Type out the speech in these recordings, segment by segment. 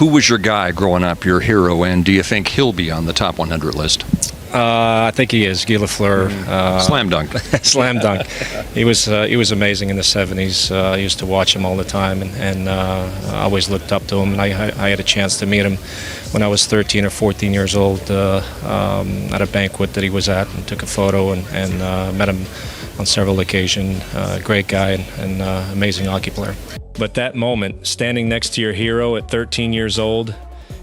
Who was your guy growing up, your hero, and do you think he'll be on the top 100 list? I think he is. Guy Lafleur. Slam dunk. Slam dunk. He was amazing in the 70s. I used to watch him all the time, and I always looked up to him. And I had a chance to meet him when I was 13 or 14 years old at a banquet that he was at, and took a photo and met him on several occasions. Great guy and amazing hockey player. But that moment, standing next to your hero at 13 years old,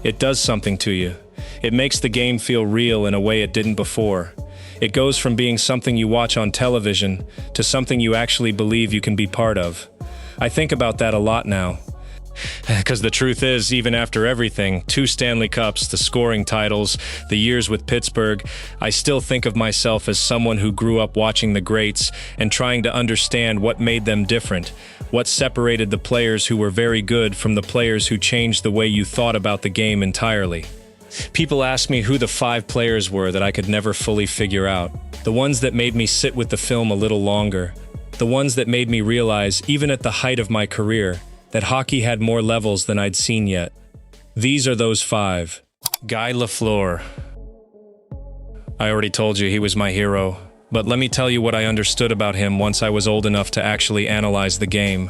it does something to you. It makes the game feel real in a way it didn't before. It goes from being something you watch on television to something you actually believe you can be part of. I think about that a lot now. Because the truth is, even after everything, 2 Stanley Cups, the scoring titles, the years with Pittsburgh, I still think of myself as someone who grew up watching the greats and trying to understand what made them different, what separated the players who were very good from the players who changed the way you thought about the game entirely. People ask me who the 5 players were that I could never fully figure out. The ones that made me sit with the film a little longer. The ones that made me realize, even at the height of my career, that hockey had more levels than I'd seen yet. These are those 5. Guy Lafleur. I already told you he was my hero, but let me tell you what I understood about him once I was old enough to actually analyze the game.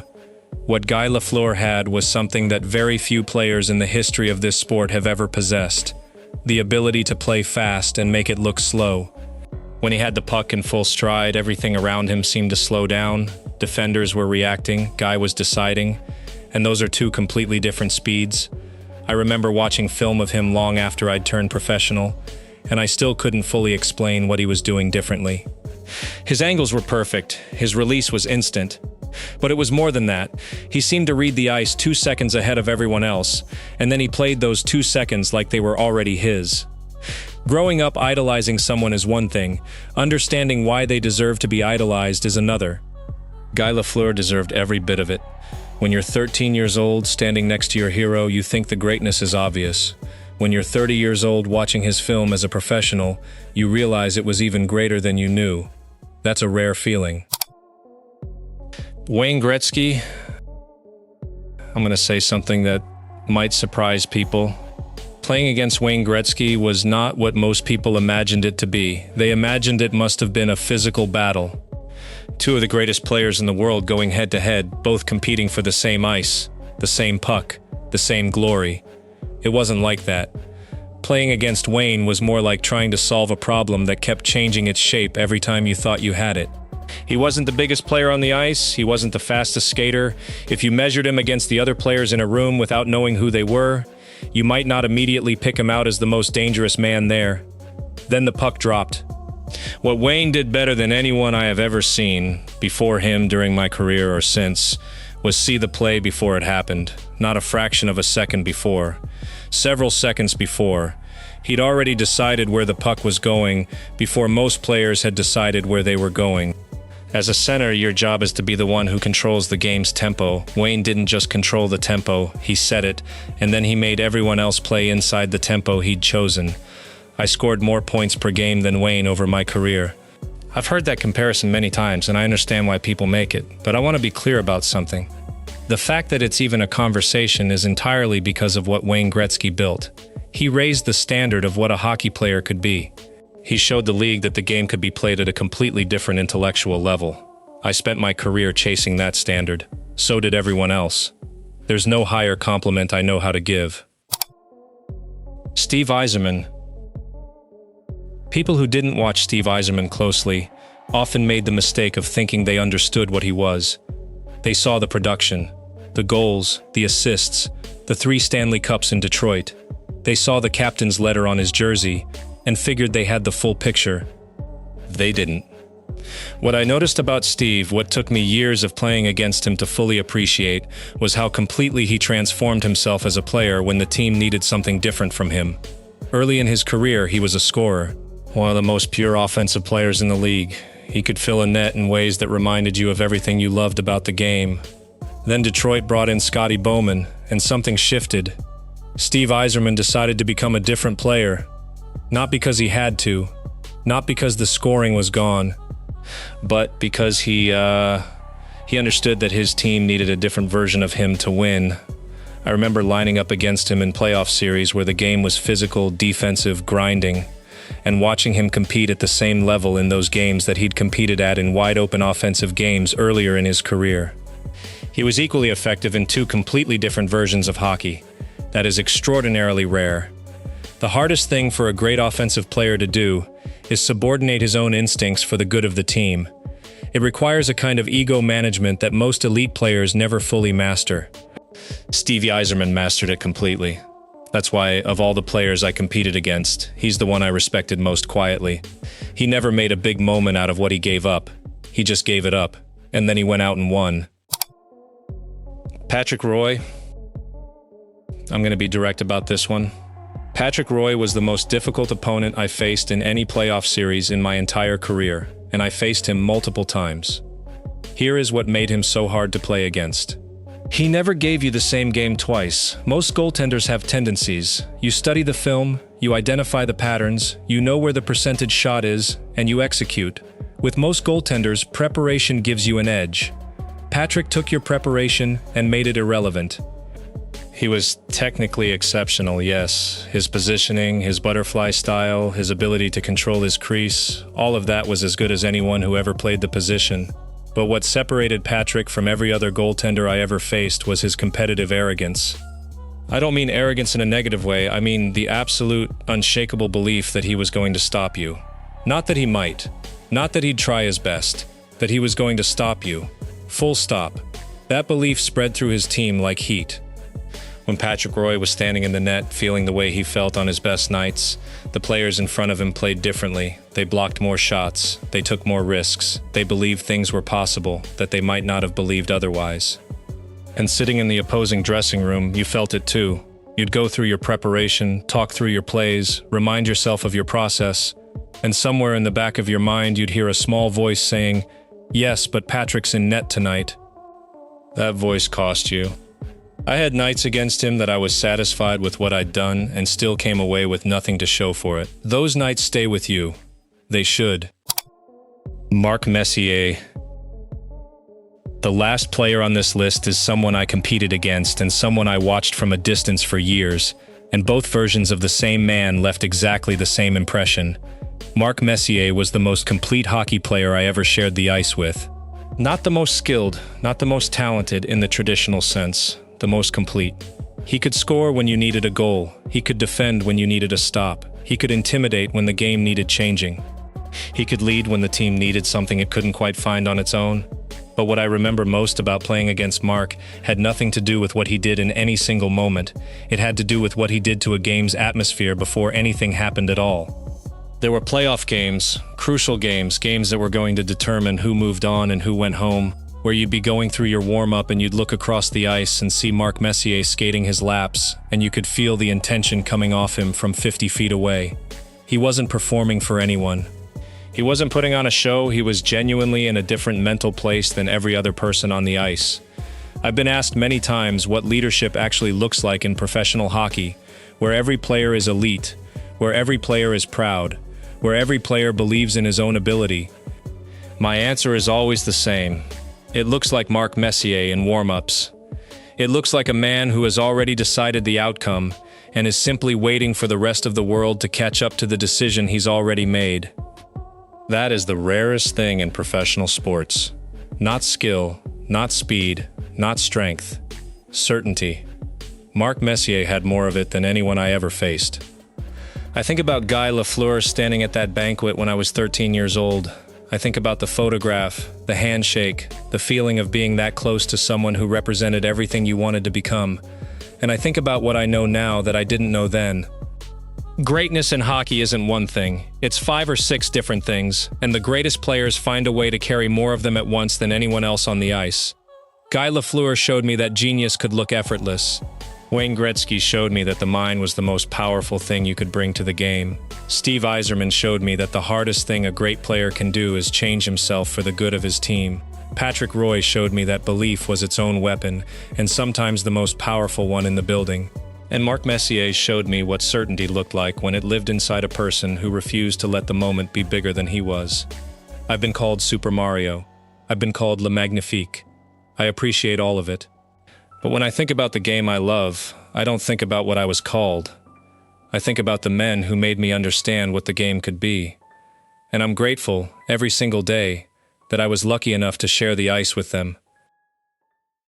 What Guy Lafleur had was something that very few players in the history of this sport have ever possessed: the ability to play fast and make it look slow. When he had the puck in full stride, everything around him seemed to slow down. Defenders were reacting, Guy was deciding, and those are 2 completely different speeds. I remember watching film of him long after I'd turned professional, and I still couldn't fully explain what he was doing differently. His angles were perfect, his release was instant. But it was more than that. He seemed to read the ice 2 seconds ahead of everyone else, and then he played those 2 seconds like they were already his. Growing up idolizing someone is one thing, understanding why they deserve to be idolized is another. Guy Lafleur deserved every bit of it. When you're 13 years old, standing next to your hero, you think the greatness is obvious. When you're 30 years old watching his film as a professional, you realize it was even greater than you knew. That's a rare feeling. Wayne Gretzky, I'm going to say something that might surprise people. Playing against Wayne Gretzky was not what most people imagined it to be. They imagined it must have been a physical battle. 2 of the greatest players in the world going head-to-head, both competing for the same ice, the same puck, the same glory. It wasn't like that. Playing against Wayne was more like trying to solve a problem that kept changing its shape every time you thought you had it. He wasn't the biggest player on the ice, he wasn't the fastest skater. If you measured him against the other players in a room without knowing who they were, you might not immediately pick him out as the most dangerous man there. Then the puck dropped. What Wayne did better than anyone I have ever seen, before him, during my career, or since, was see the play before it happened, not a fraction of a second before. Several seconds before. He'd already decided where the puck was going before most players had decided where they were going. As a center, your job is to be the one who controls the game's tempo. Wayne didn't just control the tempo, he set it, and then he made everyone else play inside the tempo he'd chosen. I scored more points per game than Wayne over my career. I've heard that comparison many times, and I understand why people make it, but I want to be clear about something. The fact that it's even a conversation is entirely because of what Wayne Gretzky built. He raised the standard of what a hockey player could be. He showed the league that the game could be played at a completely different intellectual level. I spent my career chasing that standard. So did everyone else. There's no higher compliment I know how to give. Steve Yzerman. People who didn't watch Steve Yzerman closely often made the mistake of thinking they understood what he was. They saw the production, the goals, the assists, the 3 Stanley Cups in Detroit. They saw the captain's letter on his jersey and figured they had the full picture. They didn't. What I noticed about Steve, what took me years of playing against him to fully appreciate, was how completely he transformed himself as a player when the team needed something different from him. Early in his career, he was a scorer, one of the most pure offensive players in the league. He could fill a net in ways that reminded you of everything you loved about the game. Then Detroit brought in Scotty Bowman, and something shifted. Steve Yzerman decided to become a different player. Not because he had to, not because the scoring was gone, but because he understood that his team needed a different version of him to win. I remember lining up against him in playoff series where the game was physical, defensive, grinding, and watching him compete at the same level in those games that he'd competed at in wide-open offensive games earlier in his career. He was equally effective in two completely different versions of hockey. That is extraordinarily rare. The hardest thing for a great offensive player to do is subordinate his own instincts for the good of the team. It requires a kind of ego management that most elite players never fully master. Steve Yzerman mastered it completely. That's why, of all the players I competed against, he's the one I respected most quietly. He never made a big moment out of what he gave up. He just gave it up, and then he went out and won. Patrick Roy. I'm going to be direct about this one. Patrick Roy was the most difficult opponent I faced in any playoff series in my entire career, and I faced him multiple times. Here is what made him so hard to play against. He never gave you the same game twice. Most goaltenders have tendencies. You study the film, you identify the patterns, you know where the percentage shot is, and you execute. With most goaltenders, preparation gives you an edge. Patrick took your preparation and made it irrelevant. He was technically exceptional, yes. His positioning, his butterfly style, his ability to control his crease, all of that was as good as anyone who ever played the position. But what separated Patrick from every other goaltender I ever faced was his competitive arrogance. I don't mean arrogance in a negative way, I mean the absolute, unshakable belief that he was going to stop you. Not that he might, not that he'd try his best, that he was going to stop you. Full stop. That belief spread through his team like heat. When Patrick Roy was standing in the net, feeling the way he felt on his best nights, the players in front of him played differently. They blocked more shots. They took more risks. They believed things were possible that they might not have believed otherwise. And sitting in the opposing dressing room, you felt it too. You'd go through your preparation, talk through your plays, remind yourself of your process, and somewhere in the back of your mind you'd hear a small voice saying, "Yes, but Patrick's in net tonight." That voice cost you. I had nights against him that I was satisfied with what I'd done and still came away with nothing to show for it. Those nights stay with you. They should. Mark Messier. The last player on this list is someone I competed against and someone I watched from a distance for years, and both versions of the same man left exactly the same impression. Mark Messier was the most complete hockey player I ever shared the ice with. Not the most skilled, not the most talented in the traditional sense. The most complete. He could score when you needed a goal. He could defend when you needed a stop. He could intimidate when the game needed changing. He could lead when the team needed something it couldn't quite find on its own. But what I remember most about playing against Mark had nothing to do with what he did in any single moment. It had to do with what he did to a game's atmosphere before anything happened at all. There were playoff games, crucial games, games that were going to determine who moved on and who went home, where you'd be going through your warm-up and you'd look across the ice and see Mark Messier skating his laps, and you could feel the intention coming off him from 50 feet away. He wasn't performing for anyone. He wasn't putting on a show, he was genuinely in a different mental place than every other person on the ice. I've been asked many times what leadership actually looks like in professional hockey, where every player is elite, where every player is proud, where every player believes in his own ability. My answer is always the same. It looks like Mark Messier in warm-ups. It looks like a man who has already decided the outcome and is simply waiting for the rest of the world to catch up to the decision he's already made. That is the rarest thing in professional sports. Not skill, not speed, not strength. Certainty. Mark Messier had more of it than anyone I ever faced. I think about Guy Lafleur standing at that banquet when I was 13 years old. I think about the photograph, the handshake, the feeling of being that close to someone who represented everything you wanted to become. And I think about what I know now that I didn't know then. Greatness in hockey isn't one thing. It's 5 or 6 different things, and the greatest players find a way to carry more of them at once than anyone else on the ice. Guy Lafleur showed me that genius could look effortless. Wayne Gretzky showed me that the mind was the most powerful thing you could bring to the game. Steve Yzerman showed me that the hardest thing a great player can do is change himself for the good of his team. Patrick Roy showed me that belief was its own weapon, and sometimes the most powerful one in the building. And Mark Messier showed me what certainty looked like when it lived inside a person who refused to let the moment be bigger than he was. I've been called Super Mario. I've been called Le Magnifique. I appreciate all of it. But when I think about the game I love, I don't think about what I was called. I think about the men who made me understand what the game could be. And I'm grateful, every single day, that I was lucky enough to share the ice with them,